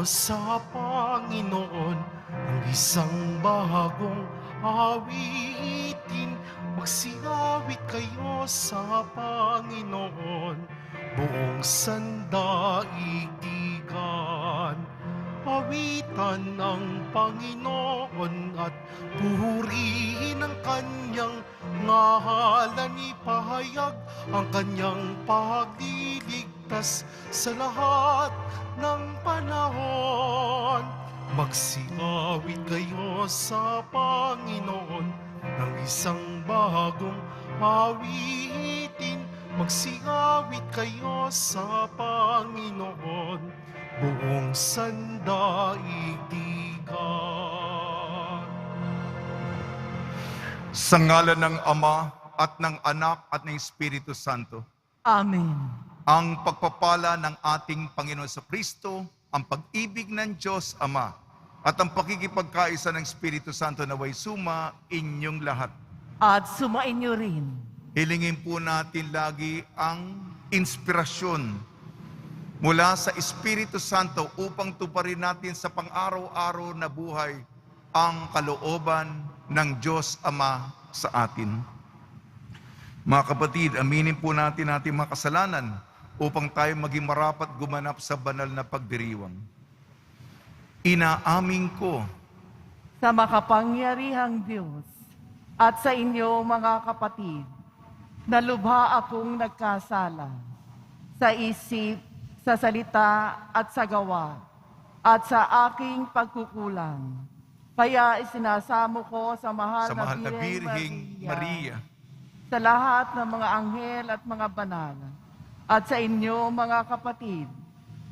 sa Panginoon ang isang bagong awitin. Magsiawit kayo sa Panginoon, buong sandaigdigan. Awitan ang Panginoon at purihin ang kanyang ngalan. Ipahayag ang kanyang pagliligtas sa lahat ng panahon. Magsiawit kayo sa Panginoon ng isang bagong awitin. Magsiawit kayo sa Panginoon, buong sandaigdigan. Sa ngalan ng Ama at ng Anak at ng Espiritu Santo. Amen. Ang pagpapala ng ating Panginoon sa Kristo, ang pag-ibig ng Diyos Ama, at ang pakikipagkaisa ng Espiritu Santo naway suma inyong lahat. At sumainyo rin. Hilingin po natin lagi ang inspirasyon mula sa Espiritu Santo upang tuparin natin sa pang-araw-araw na buhay ang kalooban ng Diyos Ama sa atin. Mga kapatid, aminin po natin ating mga kasalanan upang tayo maging marapat gumanap sa banal na pagdiriwang. Inaamin ko Sa makapangyarihang Diyos at sa inyo mga kapatid, na lubha akong nagkasala sa isip, sa salita at sa gawa, at sa aking pagkukulang. Kaya isinasamo ko sa mahal, sa mahal na Birheng Maria, sa lahat ng mga anghel at mga banal, at sa inyo mga kapatid,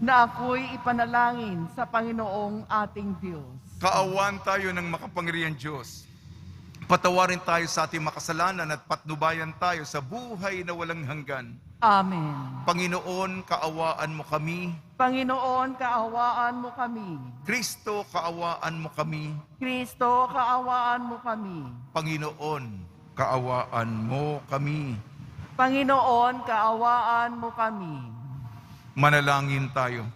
na ako'y ipanalangin sa Panginoong ating Diyos. kaawan tayo ng makapangyarihang Diyos. Patawarin tayo sa ating makasalanan at patnubayan tayo sa buhay na walang hanggan. Amen. Panginoon, kaawaan mo kami. Panginoon, kaawaan mo kami. Kristo, kaawaan mo kami. Kristo, kaawaan mo kami. Panginoon, kaawaan mo kami. Panginoon, kaawaan mo kami. Manalangin tayo.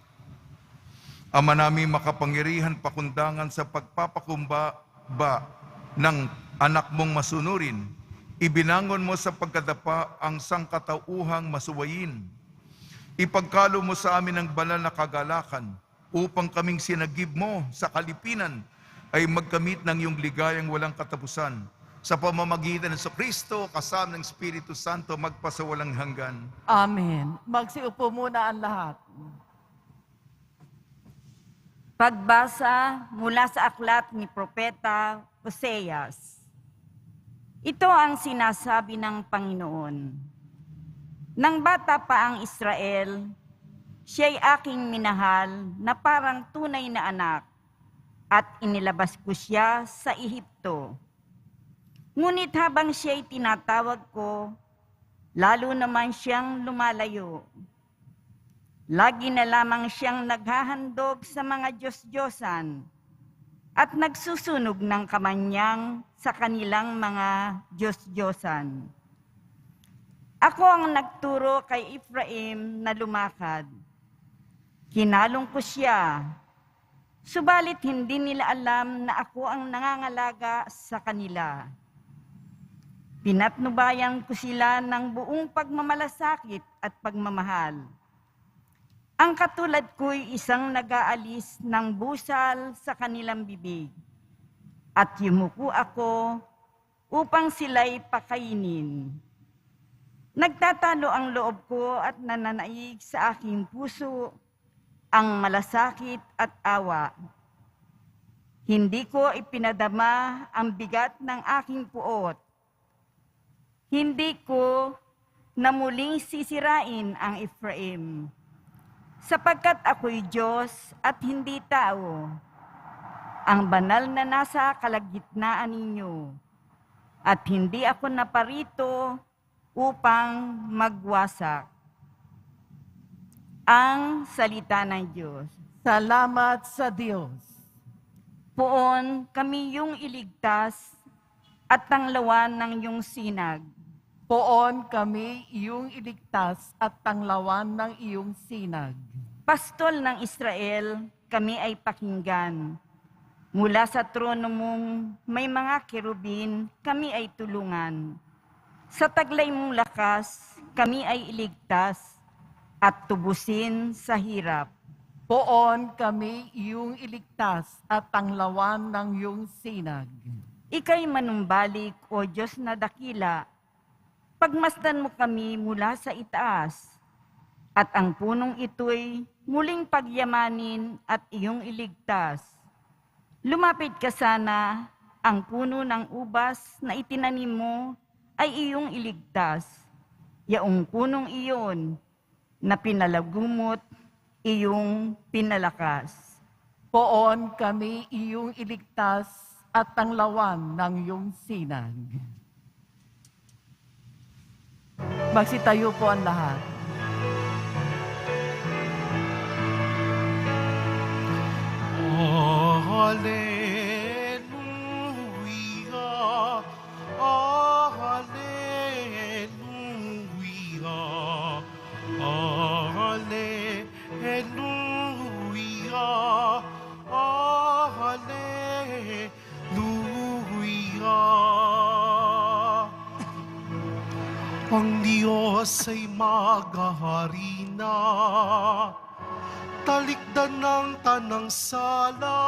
Ama namin makapangyarihan, pakundangan sa pagpapakumbaba ng anak mong masunurin, ibinangon mo sa pagkadapa ang sangkatauhang masuwayin. Ipagkalo mo sa amin ang banal na kagalakan upang kaming sinagib mo sa kalipinan ay magkamit ng iyong ligayang walang katapusan. Sa pamamagitan ng Kristo, kasama ng Espiritu Santo, magpasawalang hanggan. Amen. Magsiupo muna ang lahat. Pagbasa mula sa aklat ni Propeta Oseas. Ito ang sinasabi ng Panginoon. Nang bata pa ang Israel, siya'y aking minahal na parang tunay na anak, at inilabas ko siya sa Ehipto. Ngunit habang siya'y tinatawag ko, lalo naman siyang lumalayo. Lagi na lamang siyang naghahandog sa mga Diyos-Diyosan at nagsusunog ng kamanyang sa kanilang mga Diyos-Diyosan. Ako ang nagturo kay Ephraim na lumakad. Kinalong ko siya, subalit hindi nila alam na ako ang nangangalaga sa kanila. Pinatnubayan ko sila ng buong pagmamalasakit at pagmamahal. Ang katulad ko'y isang nag-aalis ng busal sa kanilang bibig, at yumuko ako upang sila'y pakainin. Nagtatalo ang loob ko at nananaig sa aking puso ang malasakit at awa. Hindi ko ipinadama ang bigat ng aking puot. Hindi ko na muling sisirain ang Ephraim, sapagkat ako'y Diyos at hindi tao, ang banal na nasa kalagitnaan ninyo, at hindi ako naparito upang magwasak. Ang salita ng Diyos. Salamat sa Diyos. Poon kami yung iligtas at tanglawan ng iyong sinag. Poon kami iyong iligtas at tanglawan ng iyong sinag. Pastol ng Israel, kami ay pakinggan. Mula sa trono mong may mga kerubin, kami ay tulungan. Sa taglay mong lakas, kami ay iligtas at tubusin sa hirap. Poon kami iyong iligtas at tanglawan ng iyong sinag. Ika'y manumbalik, O Diyos na dakila. Pagmasdan mo kami mula sa itaas, at ang punong ito'y muling pagyamanin at iyong iligtas. Lumapit ka sana, ang puno ng ubas na itinanim mo ay iyong iligtas. Yaong punong iyon na pinalagumot, iyong pinalakas. Poon kami iyong iligtas at tanglawan ng iyong sinag. Magsitayo po ang lahat. Hallelujah, Hallelujah, Hallelujah, Hallelujah. Ang Diyos ay maghahari na, talikdan ng tanang sala,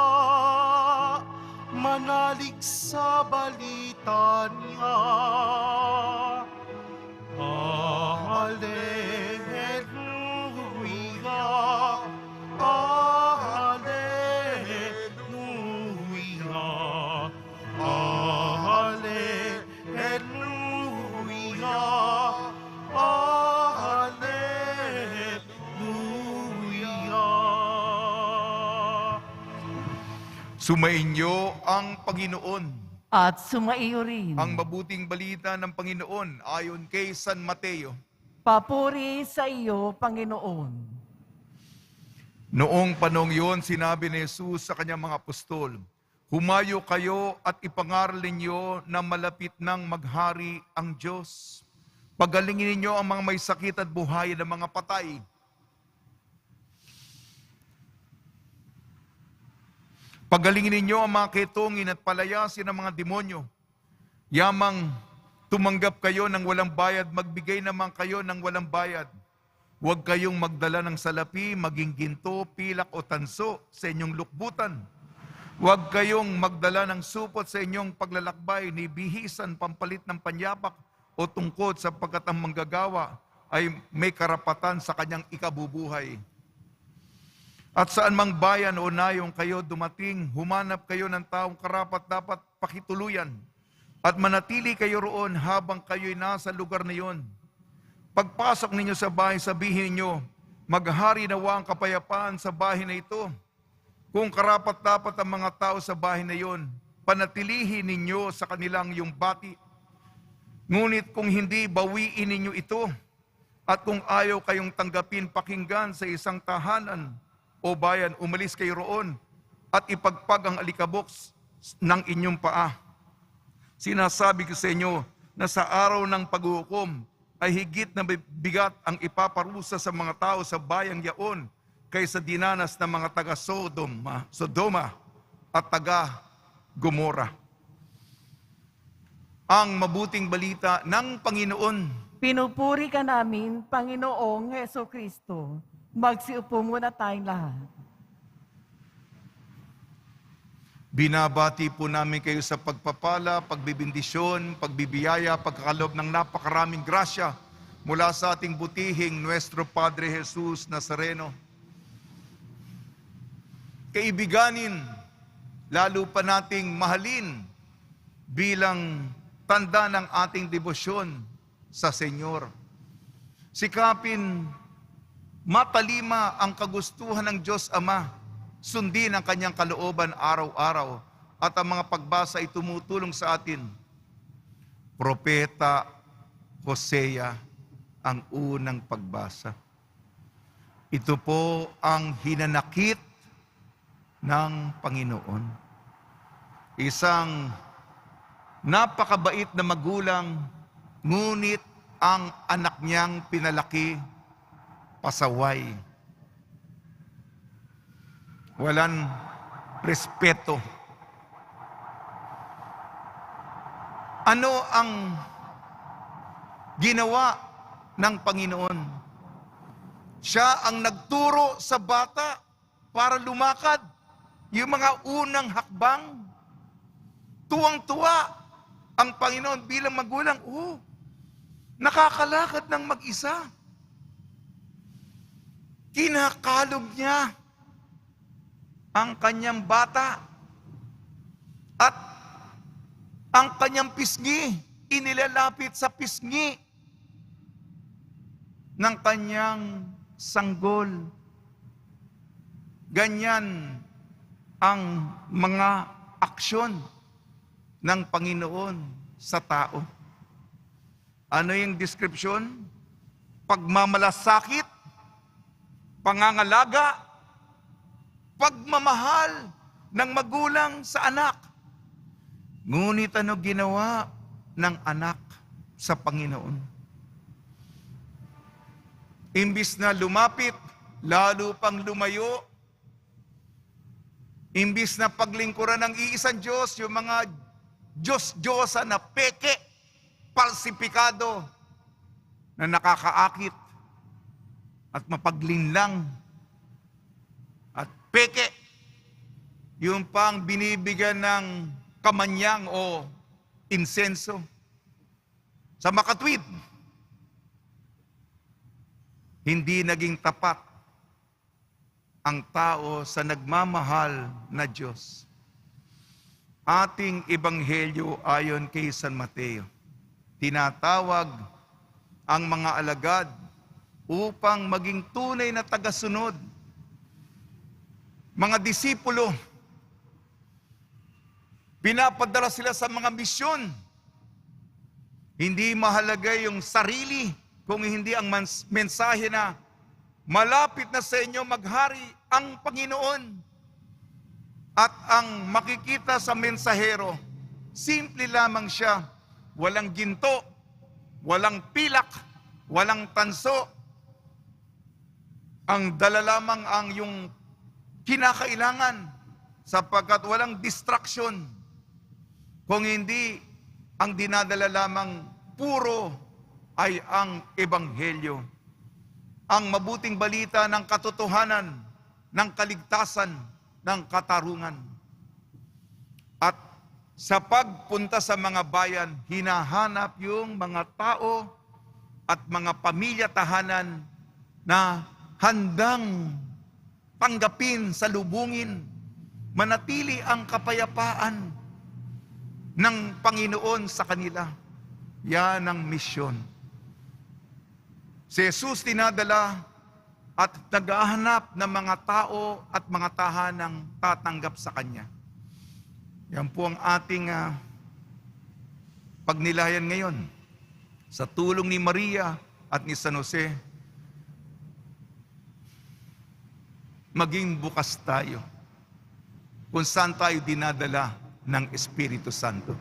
manalig sa balita niya. Hallelujah, Hallelujah, Hallelujah, Hallelujah. Sumainyo ang Panginoon. At sumaiyo rin. Ang mabuting balita ng Panginoon ayon kay San Mateo. Papuri sa iyo, Panginoon. Noong panong yun, sinabi ni Jesus sa kanyang mga apostol, "Humayo kayo at ipangaral ninyo na malapit nang maghari ang Diyos. Pagalingin ninyo ang mga may sakit at buhayin ng mga patay. Pagalingin ninyo ang mga ketongin at palayasin ang mga demonyo. Yamang tumanggap kayo ng walang bayad, magbigay naman kayo ng walang bayad. Huwag kayong magdala ng salapi, maging ginto, pilak o tanso sa inyong lukbutan. Huwag kayong magdala ng supot sa inyong paglalakbay, ni bihisan, pampalit ng panyapak o tungkod, sapagkat ang manggagawa ay may karapatan sa kanyang ikabubuhay. At saan mang bayan o nayong kayo dumating, humanap kayo ng taong karapat dapat pakituluyan at manatili kayo roon habang kayo'y nasa lugar na iyon. Pagpasok ninyo sa bahay, sabihin ninyo, maghari nawa ang kapayapaan sa bahay na ito. Kung karapat dapat ang mga tao sa bahay na iyon, panatilihin ninyo sa kanilang yung bati. Ngunit kung hindi, bawiin ninyo ito. At kung ayaw kayong tanggapin pakinggan sa isang tahanan o bayan, umalis kayo roon at ipagpag ang alikabok ng inyong paa. Sinasabi ko sa inyo na sa araw ng paghuhukom ay higit na bigat ang ipaparusa sa mga tao sa bayang yaon kaysa dinanas ng mga taga Sodoma at taga Gomora. Ang mabuting balita ng Panginoon. Pinupuri ka namin, Panginoong Heso Kristo. Magsiupo muna tayong lahat. Binabati po namin kayo sa pagpapala, pagbibindisyon, pagbibiyaya, pagkakalob ng napakaraming grasya mula sa ating butihing Nuestro Padre Jesus Nazareno. Kaibiganin, lalo pa nating mahalin bilang tanda ng ating debosyon sa Senyor. Sikapin matalima ang kagustuhan ng Diyos Ama, sundin ang kanyang kalooban araw-araw, at ang mga pagbasa ay tumutulong sa atin. Propeta Hosea ang unang pagbasa. Ito po ang hinanakit ng Panginoon. Isang napakabait na magulang, ngunit ang anak niyang pinalaki pasaway. walang respeto. Ano ang ginawa ng Panginoon? Siya ang nagturo sa bata para lumakad. Yung mga unang hakbang, tuwang-tuwa ang Panginoon bilang magulang. Nakakalakad ng mag-isa. Kinakalog niya ang kanyang bata at ang kanyang pisngi, inilalapit sa pisngi ng kanyang sanggol. Ganyan ang mga aksyon ng Panginoon sa tao. Ano yung description? Pagmamalasakit, pangangalaga, pagmamahal ng magulang sa anak. Ngunit ano ginawa ng anak sa Panginoon? Imbis na lumapit, lalo pang lumayo. Imbis na paglingkuran ng iisang Diyos, yung mga Diyos-Diyosa na peke, palsipikado, na nakakaakit at mapaglinlang at peke, yung pang binibigyan ng kamanyang o insenso sa makatwid. Hindi naging tapat ang tao sa nagmamahal na Diyos. Ating ebanghelyo ayon kay San Mateo, tinatawag ang mga alagad upang maging tunay na tagasunod. Mga disipulo, pinapadala sila sa mga misyon. Hindi mahalaga yung sarili, kung hindi ang mensahe na malapit na sa inyo maghari ang Panginoon. At ang makikita sa mensahero, simple lamang siya, walang ginto, walang pilak, walang tanso. Ang dala lamang ang yung kinakailangan sapagkat walang distraction. Kung hindi, ang dinadala lamang puro ay ang ebanghelyo. Ang mabuting balita ng katotohanan, ng kaligtasan, ng katarungan. At sa pagpunta sa mga bayan, hinahanap yung mga tao at mga pamilya tahanan na handang tanggapin, salubungin, manatili ang kapayapaan ng Panginoon sa kanila. Yan ang misyon. Si Jesus tinadala at naghahanap ng mga tao at mga tahanang tatanggap sa Kanya. Yan po ang ating pagnilayan ngayon. Sa tulong ni Maria at ni San Jose, maging bukas tayo kung saan tayo dinadala ng Espiritu Santo.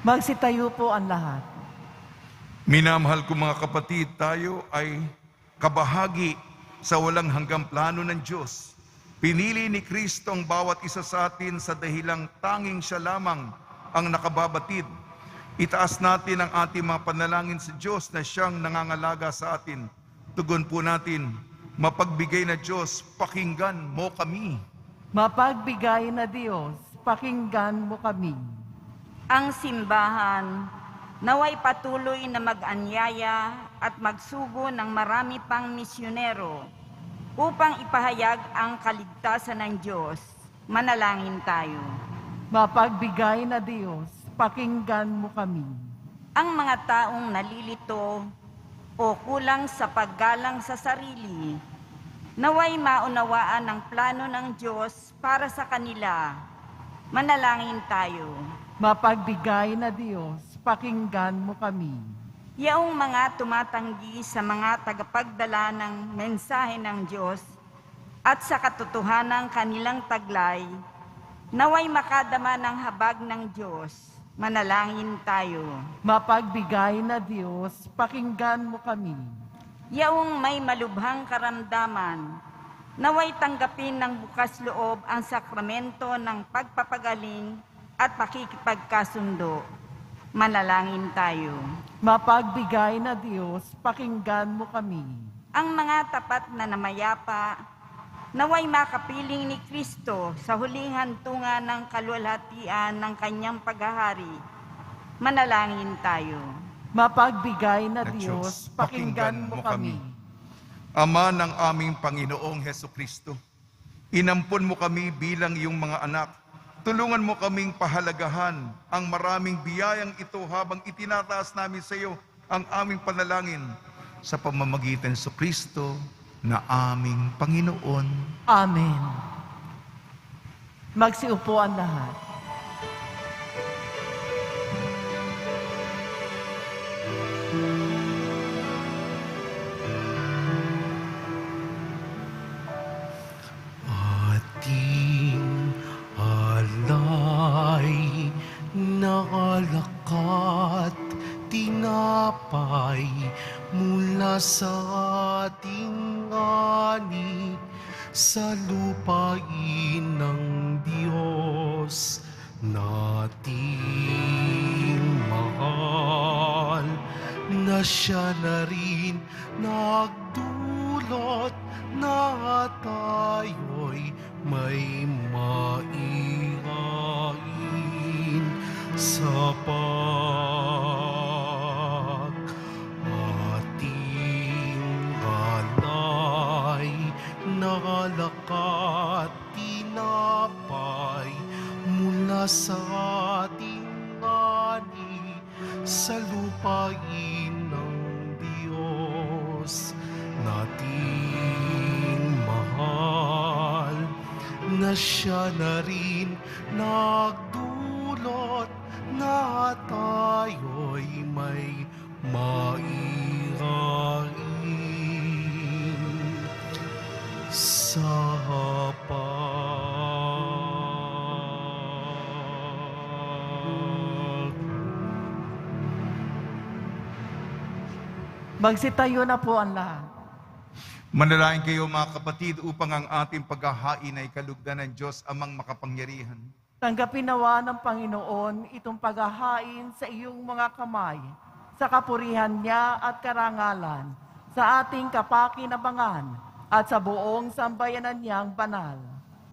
Magsitayo po ang lahat. Minamahal ko mga kapatid, tayo ay kabahagi sa walang hanggang plano ng Diyos. Pinili ni Kristo ang bawat isa sa atin sa dahilang tanging siya lamang ang nakababatid. Itaas natin ang ating mga panalangin sa Diyos na siyang nangangalaga sa atin. Tugon po natin, mapagbigay na Diyos, pakinggan mo kami. Mapagbigay na Diyos, pakinggan mo kami. Ang simbahan naway patuloy na mag-anyaya at magsugo ng marami pang misyonero upang ipahayag ang kaligtasan ng Diyos. Manalangin tayo. Mapagbigay na Diyos, pakinggan mo kami. Ang mga taong nalilito o kulang sa paggalang sa sarili, naway maunawaan ang plano ng Diyos para sa kanila. Manalangin tayo. Mapagbigay na Diyos, pakinggan mo kami. Yaong mga tumatanggi sa mga tagapagdala ng mensahe ng Diyos at sa katotohanan kanilang taglay, naway makadama ng habag ng Diyos. Manalangin tayo. Mapagbigay na Diyos, pakinggan mo kami. Yaong may malubhang karamdaman, naway tanggapin ng bukas loob ang sakramento ng pagpapagaling at pakikipagkasundo. Manalangin tayo. Mapagbigay na Diyos, pakinggan mo kami. Ang mga tapat na namayapa, naway makapiling ni Kristo sa huling hantungan ng kaluwalhatian ng kanyang paghahari. Manalangin tayo. Mapagbigay na Na Diyos, pakinggan mo kami. Ama ng aming Panginoong Hesukristo, inampun mo kami bilang iyong mga anak. Tulungan mo kaming pahalagahan ang maraming biyayang ito habang itinataas namin sa iyo ang aming panalangin sa pamamagitan sa Kristo na aming Panginoon. Amen. Magsiupo ang lahat. Ating alay nakalakat tinapay mula sa ating ani sa lupain ng Diyos nating mahal na siya na rin nagdulot na tayo'y may maihain sa ating alay nakalakat tinapay mula sa ating ani sa lupain ng Diyos nating mahal na siya na rin nagdulot na tayo'y may maihain sa Magsitayo na po ang lahat. Manalangin kayo mga kapatid upang ang ating paghahain ay kalugdan ng Diyos amang makapangyarihan. Tanggapin nawa ng Panginoon itong paghahain sa iyong mga kamay, sa kapurihan niya at karangalan, sa ating kapakinabangan at sa buong sambayanan niyang banal.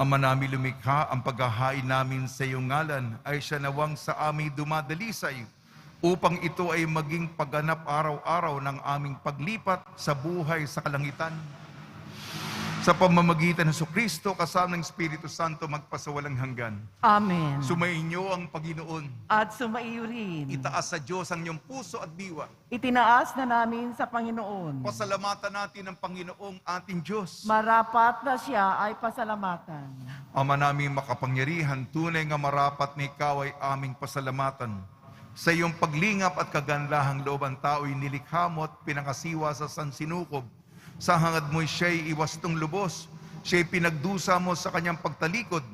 Ama namin lumikha, ang paghahain namin sa iyong ngalan ay siya nawang sa aming dumadalisay upang ito ay maging pagganap araw-araw ng aming paglipat sa buhay sa kalangitan. Sa pamamagitan ng Jesucristo, kasama ng Espiritu Santo, magpasawalang hanggan. Amen. Sumainyo ang Panginoon. At sumaiyo rin. Itaas sa Diyos ang iyong puso at diwa. Itinaas na namin sa Panginoon. Pasalamatan natin ang Panginoong ating Diyos. Marapat na siya ay pasalamatan. Ama namin makapangyarihan, tunay nga marapat na ikaw ay aming pasalamatan. Sa iyong paglingap at kagandahang loob ang tao'y nilikha mo at pinangasiwa sa sansinukob. Sa hangad mo'y siya'y iwastong lubos. Siya'y pinagdusa mo sa kanyang pagtalikod.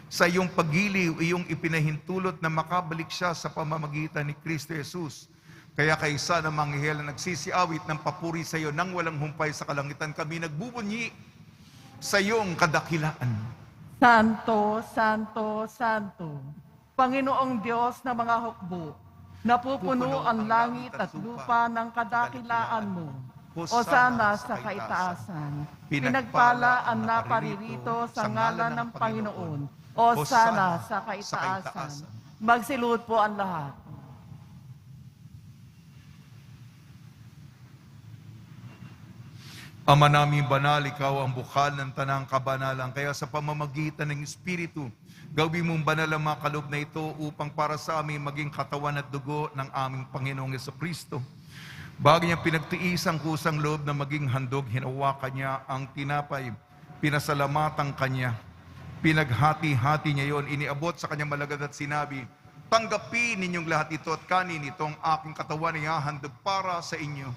Sa iyong paggiliw, iyong ipinahintulot na makabalik siya sa pamamagitan ni Kristo Jesus. Kaya kaisa ng mga anghel na nagsisiawit ng papuri sa iyo nang walang humpay sa kalangitan, kami nagbubunyi sa iyong kadakilaan. Santo, Santo, Santo, Panginoong Diyos na mga hukbo, napupuno ang langit at lupa ng kadakilaan mo. Hosana sa kaitaasan. Pinagpala ang naparirito sa ngalan ng Panginoon. Hosana sa kaitaasan. Magsilud po ang lahat. Ama namin banal, ikaw ang bukal ng tanang kabanalan. Kaya sa pamamagitan ng Espiritu, gawin mong banal ang mga kaloob na ito upang para sa amin maging katawan at dugo ng aming Panginoong Jesucristo. Bago niya pinagtiis ang kusang loob na maging handog, hinawakan niya ang tinapay, pinasalamatan kanya, pinaghati-hati niya yon, iniabot sa kanyang malagad at sinabi, tanggapin ninyong lahat ito at kanin itong aking katawan na ihahandog para sa inyo.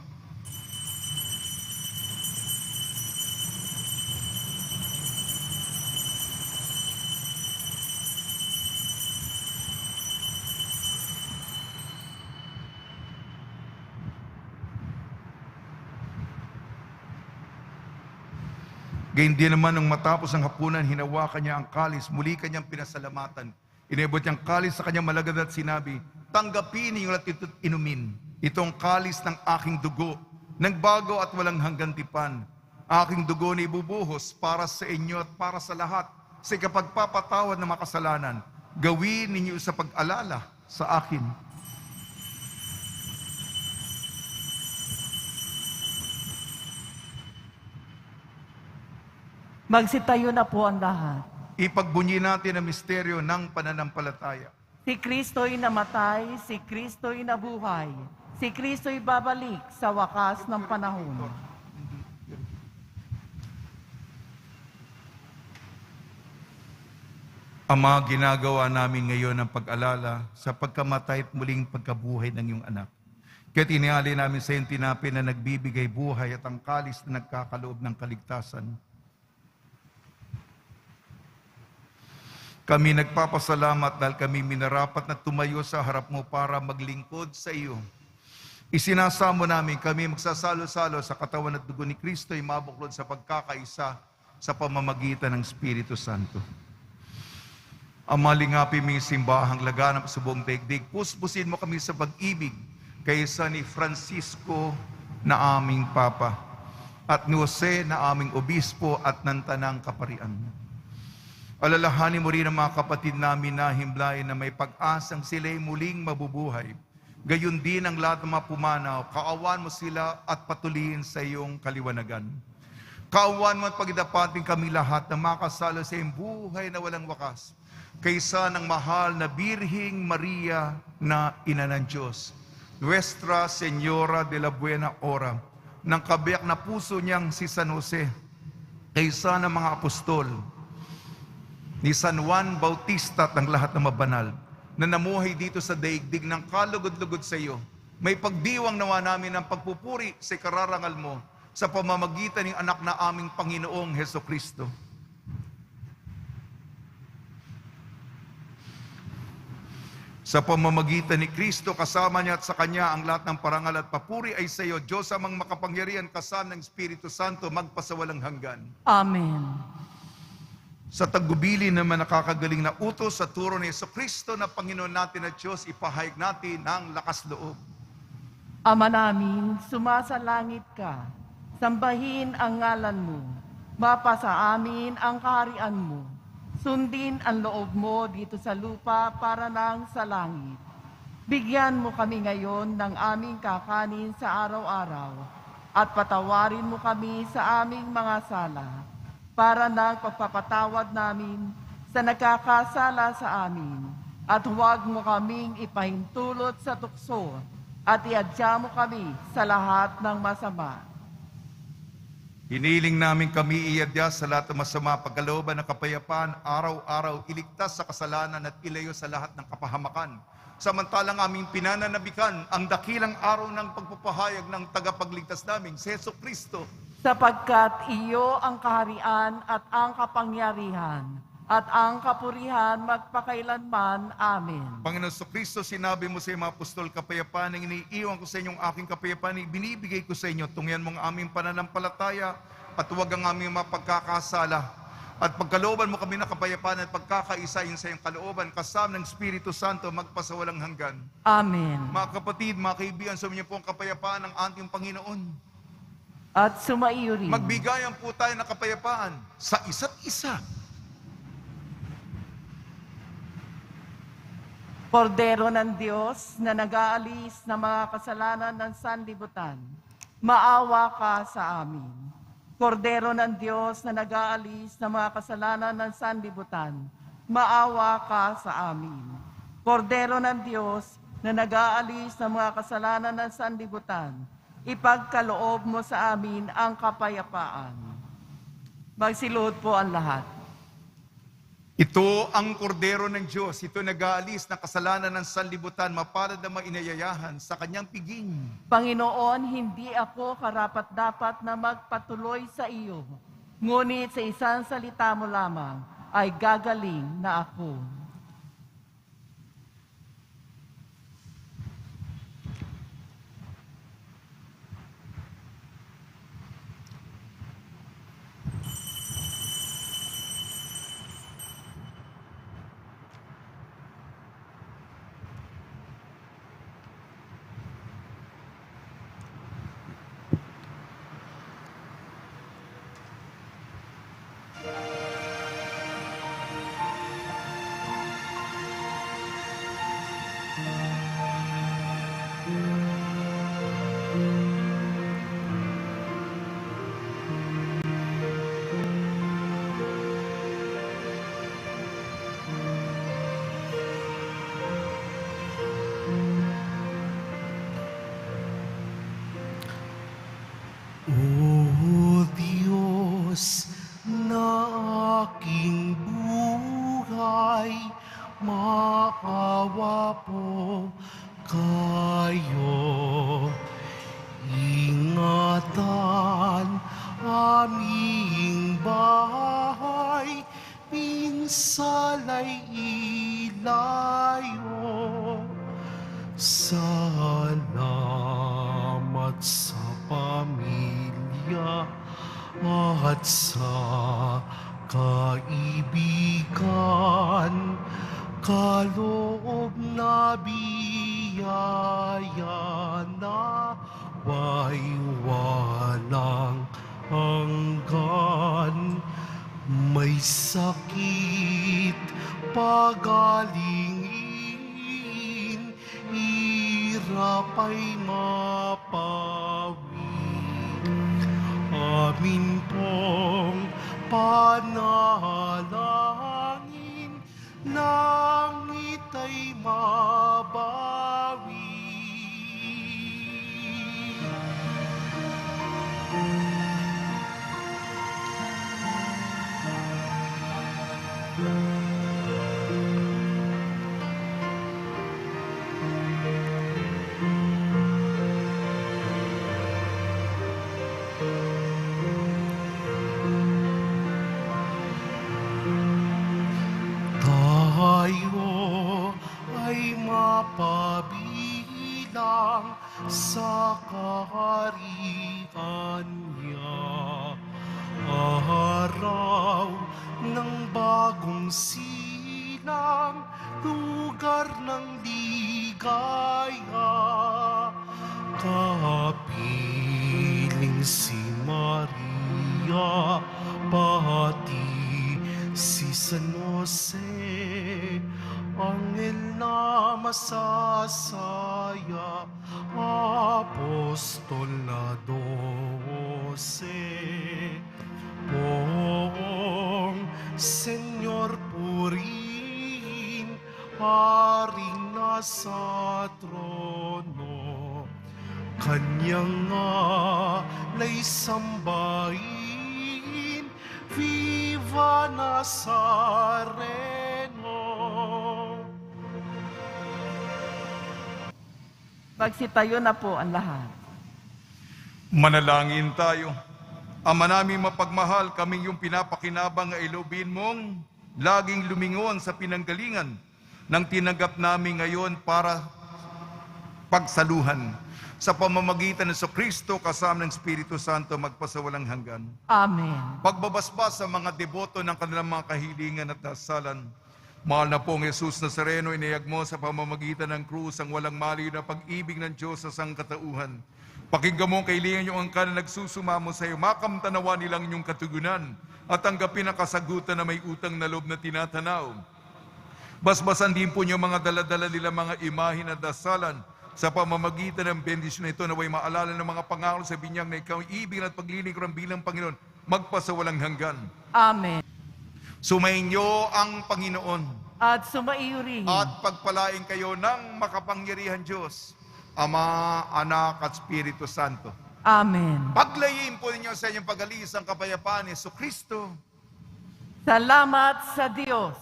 Gayun din naman nung matapos ang hapunan, hinawakan niya ang kalis, muli kanyang pinasalamatan. Inebot niyang kalis sa kanyang malagad at sinabi, tanggapin ninyo at ito't inumin. Itong kalis ng aking dugo, nagbago at walang hanggang tipan. Aking dugo na ibubuhos para sa inyo at para sa lahat, sa ikapagpapatawad ng makasalanan. Gawin ninyo sa pag-alala sa akin. Magsitayo na po ang lahat. Ipagbunyi natin ang misteryo ng pananampalataya. Si Kristo'y namatay, si Kristo'y nabuhay, si Kristo'y babalik sa wakas ng panahon. Ama, ginagawa namin ngayon ang pag-alala sa pagkamatay at muling pagkabuhay ng iyong anak. Kaya tiniali namin sa iyong tinapin na nagbibigay buhay at ang kalis na nagkakaloob ng kaligtasan. Kami nagpapasalamat dahil kami minarapat na tumayo sa harap mo para maglingkod sa iyo. Isinasamo namin kami magsasalo-salo sa katawan at dugo ni Kristo ay mabuklod sa pagkakaisa sa pamamagitan ng Espiritu Santo. Ama, lingapin mo yung simbahang laganap sa buong daigdig. Puspusin mo kami sa pag-ibig kaysa ni Francisco na aming Papa at ni Jose na aming Obispo at ng Tanang Kaparian. Alalahanin mo rin ang mga kapatid namin na himlayan na may pag-asang sila'y muling mabubuhay. Gayon din ang lahat ng mga pumanaw, kaawan mo sila at patuloyin sa iyong kaliwanagan. Kaawan mo at pagdapating kami lahat na makasalo sa iyong buhay na walang wakas, kaysa ng mahal na Birhing Maria na Ina ng Diyos, Nuestra Señora de la Buena Hora, ng kabiyak na puso niyang si San Jose, kaysa ng mga apostol, ni San Juan Bautista at ng lahat ng mabanal na namuhay dito sa daigdig ng kalugod-lugod sa iyo. May pagdiwang nawa namin ng pagpupuri sa kararangal mo sa pamamagitan ng anak na aming Panginoong Heso Kristo. Sa pamamagitan ni Kristo, kasama niya at sa Kanya ang lahat ng parangal at papuri ay sa iyo, Diyos amang makapangyarihan kasama ng Espiritu Santo magpasawalang hanggan. Amen. Sa tagubili naman nakakagaling na utos sa turo ni Jesucristo na Panginoon natin at Diyos, ipahayag natin ng lakas loob. Ama namin, sumasalangit ka. Sambahin ang ngalan mo. Mapasa amin ang kaharian mo. Sundin ang loob mo dito sa lupa para nang sa langit. Bigyan mo kami ngayon ng aming kakanin sa araw-araw at patawarin mo kami sa aming mga sala para ng pagpapatawad namin sa nagkakasala sa amin. At huwag mo kaming ipahintulot sa tukso at iadya mo kami sa lahat ng masama. Hiniling namin kami iadya sa lahat ng masama, pagkalooban ng kapayapaan, araw-araw iligtas sa kasalanan at ilayo sa lahat ng kapahamakan. Samantalang aming pinananabikan ang dakilang araw ng pagpapahayag ng tagapagligtas namin, si Jesu Kristo. Sapagkat iyo ang kaharian at ang kapangyarihan at ang kapurihan magpakailanman. Amen. Panginoon Kristo, sinabi mo sa mga apostol, kapayapaan ang iniiwan ko sa inyong aking kapayapaan, ibinibigay ko sa inyo. Tungyan mo ang aming pananampalataya at huwag ang aming mapagkakasala. At pagkalooban mo kami ng kapayapaan at pagkakaisayin sa iyong kalooban, kasama ng Espiritu Santo magpasawalang hanggan. Amen. Mga kapatid, mga kaibigan, sa inyo po ang kapayapaan ng ating Panginoon. At sumaiyo rin. Magbigayan po tayo ng kapayapaan sa isa't isa. Kordero ng Diyos na nag-aalis ng mga kasalanan ng sanlibutan, maawa ka sa amin. Kordero ng Diyos na nag-aalis ng mga kasalanan ng sanlibutan, maawa ka sa amin. Kordero ng Diyos na nag-aalis ng mga kasalanan ng sanlibutan, ipagkaloob mo sa amin ang kapayapaan. Magsiluhod po ang lahat. Ito ang kordero ng Diyos. Ito nag-aalis ng kasalanan ng sanlibutan, mapalad na mainayayahan sa kanyang piging. Panginoon, hindi ako karapat-dapat na magpatuloy sa iyo. Ngunit sa isang salita mo lamang ay gagaling na ako. po kayo. Ingatan aming bahay, pinsala'y ilayo. Salamat sa pamilya at sa kaibigan, kaloob na biyaya na walang hanggan. May sakit pagalingin, hirap ay mapawi. Amin pong panalangin, langit ay mabawi. Tayo ay mapabilang sa kaharian niya. Araw ng bagong silang, lugar ng ligaya. Kapiling si Maria, pati si San Jose, anghel na masasaya, apostol na 12. Poong Senyor purihin, haring nasa trono, kanyang alay sambahin, Viva Nazareno. Magsitayo na po ang lahat. Manalangin tayo. Ama namin mapagmahal, kaming yung pinapakinabang ay loobin mong laging lumingon sa pinanggalingan ng tinanggap namin ngayon para pagsaluhan sa pamamagitan ng Kristo kasama ng Espiritu Santo magpasawalang hanggan. Amen. Pagbabasbas sa mga deboto ng kanilang mga kahilingan at dasalan. Mahal na pong Jesus Nazareno, inayag mo sa pamamagitan ng krus ang walang maliw na pag-ibig ng Diyos sa sangkatauhan. Pakinggan mo ang kailangan yung angkan na nagsusumamo sa iyo, makamtanawa nilang inyong katugunan at tanggapin ang kasagutan na may utang na loob na tinatanaw. Basbasan din po niyo mga daladala nila mga imahin at dasalan sa pamamagitan ng bendisyon na ito, naway maalala ng mga pangako sa binyag na ikaw ibig at paglilingkuran bilang Panginoon magpasawalang hanggan. Amen. Sumainyo ang Panginoon At sumaiyo rin at pagpalain kayo ng makapangyarihan Diyos, Ama, Anak at Espiritu Santo. Amen. Paglayin po ninyo sa inyong pag-alis ang kapayapaan ni Kristo. Salamat sa Diyos.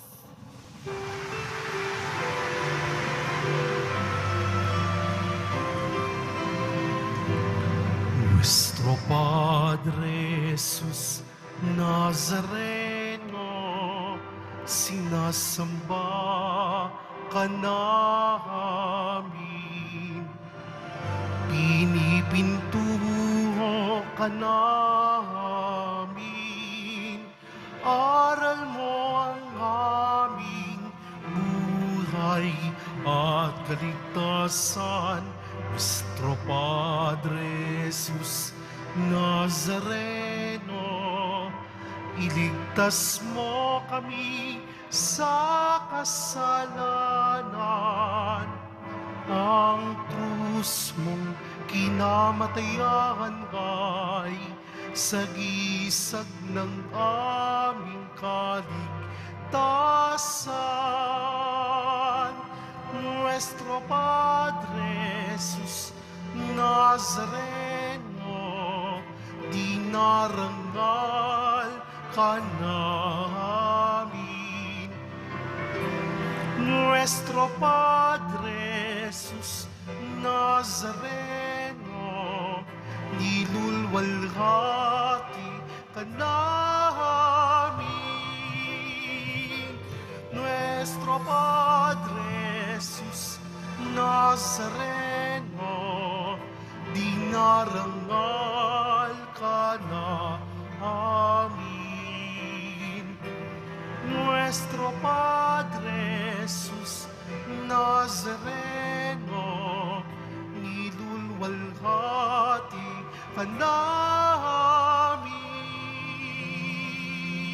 Nuestro Padre Jesus Nazareno, sinasamba ka namin. Pinipintuho ka namin, aral mo ang aming buhay at kaligtasan. Nuestro Padre Jesus Nazareno, iligtas mo kami sa kasalanan. Ang krus mong kinamatayan ay sagisag ng aming kaligtasan. Nuestro Padre Jesus Nazareno, dinarangal ka namin. Nuestro Padre Jesus Nazareno, nilulwalhati ka namin. Nuestro Padre Jesus Nazareno, dinarangal ka namin. Nuestro Padre Jesus Nazareno, nilulwalhati ka namin.